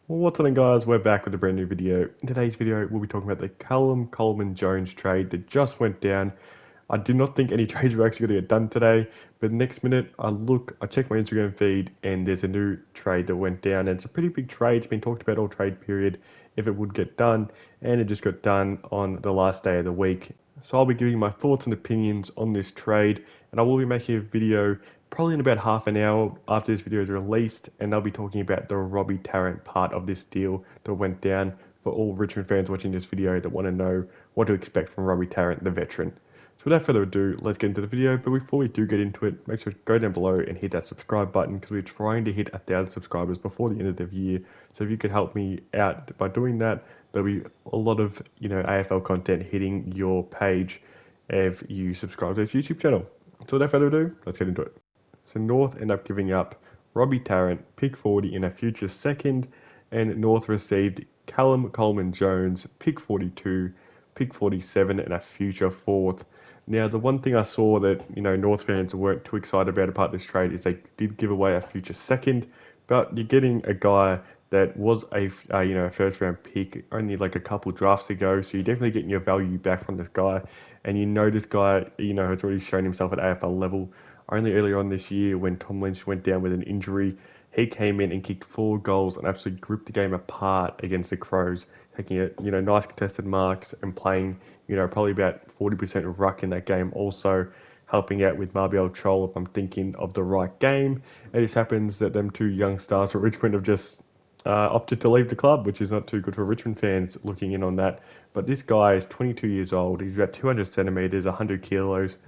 What's on guys, we're back with a brand new video. In today's video we'll be talking about the Coleman-Jones trade that just went down. I did not think any trades were actually going to get done today, but next minute I check my Instagram feed and there's a new trade that went down, and it's a pretty big trade. It's been talked about all trade period if it would get done, and it just got done on the last day of the week. So I'll be giving my thoughts and opinions on this trade, and I will be making a video probably in about half an hour after this video is released, and I'll be talking about the Robbie Tarrant part of this deal that went down for all Richmond fans watching this video that want to know what to expect from Robbie Tarrant, the veteran. So without further ado, let's get into the video. But before we do get into it, make sure to go down below and hit that subscribe button, because we're trying to hit 1,000 subscribers before the end of the year. So if you could help me out by doing that, there'll be a lot of AFL content hitting your page if you subscribe to this YouTube channel. So without further ado, let's get into it. So North end up giving up Robbie Tarrant, pick 40 in a future second, and North received Callum Coleman-Jones, pick 42, pick 47, and a future fourth. Now, the one thing I saw that North fans weren't too excited about this trade is they did give away a future second, but you're getting a guy that was a first round pick only like a couple drafts ago, so you're definitely getting your value back from this guy. And this guy has already shown himself at AFL level. Only earlier on this year, when Tom Lynch went down with an injury, he came in and kicked 4 goals and absolutely gripped the game apart against the Crows, taking it nice contested marks and playing probably about 40% of ruck in that game, also helping out with Marbiel Troll if I'm thinking of the right game. It just happens that them two young stars for Richmond have just opted to leave the club, which is not too good for Richmond fans looking in on that. But this guy is 22 years old. He's about 200 centimeters, 100 kilos.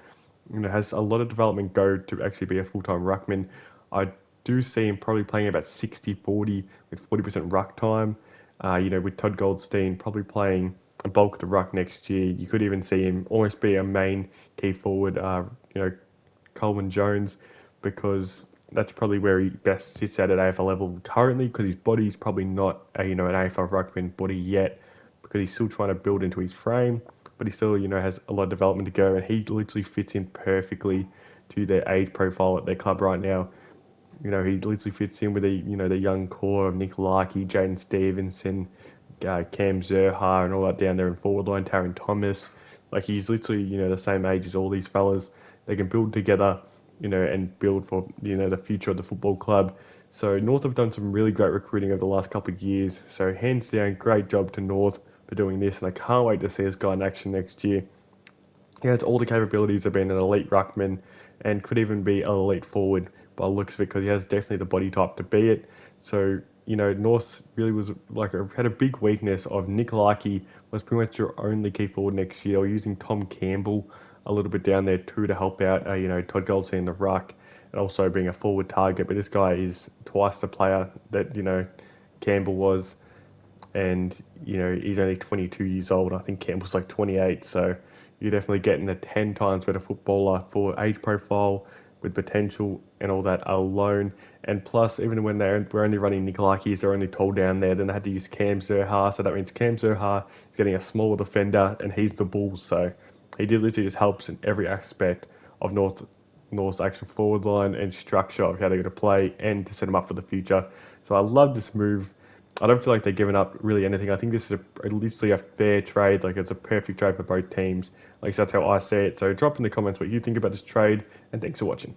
Has a lot of development go to actually be a full-time ruckman. I do see him probably playing about 60-40 with 40% ruck time. With Todd Goldstein probably playing a bulk of the ruck next year. You could even see him almost be a main key forward, Coleman-Jones, because that's probably where he best sits at AFL level currently, because his body's probably not an AFL ruckman body yet, because he's still trying to build into his frame, but he still has a lot of development to go, and he literally fits in perfectly to their age profile at their club right now. He literally fits in with the young core of Nick Larkey, Jaden Stevenson, Cam Zerha, and all that down there in forward line, Taron Thomas. Like, he's literally the same age as all these fellas. They can build together, and build for the future of the football club. So North have done some really great recruiting over the last couple of years. So hands down, great job to North for doing this, and I can't wait to see this guy in action next year. He has all the capabilities of being an elite ruckman and could even be an elite forward by the looks of it, because he has definitely the body type to be it. So North really was had a big weakness of Nick Larkey was pretty much your only key forward next year. They were using Tom Campbell a little bit down there too to help out Todd Goldstein in the ruck, and also being a forward target. But this guy is twice the player that Campbell was, and he's only 22 years old. I think Campbell's like 28, so you're definitely getting a 10 times better footballer for age profile with potential and all that alone. And plus, even when we're only running Nick Larkey's, they're only tall down there, then they had to use Cam Zerha, so that means Cam Zerha is getting a smaller defender, and he's the Bulls, so he did literally just helps in every aspect of North's actual forward line and structure of how they're going to play and to set them up for the future. So I love this move. I don't feel like they're giving up really anything. I think this is literally a fair trade. Like, it's a perfect trade for both teams. Like, so that's how I see it. So drop in the comments what you think about this trade, and thanks for watching.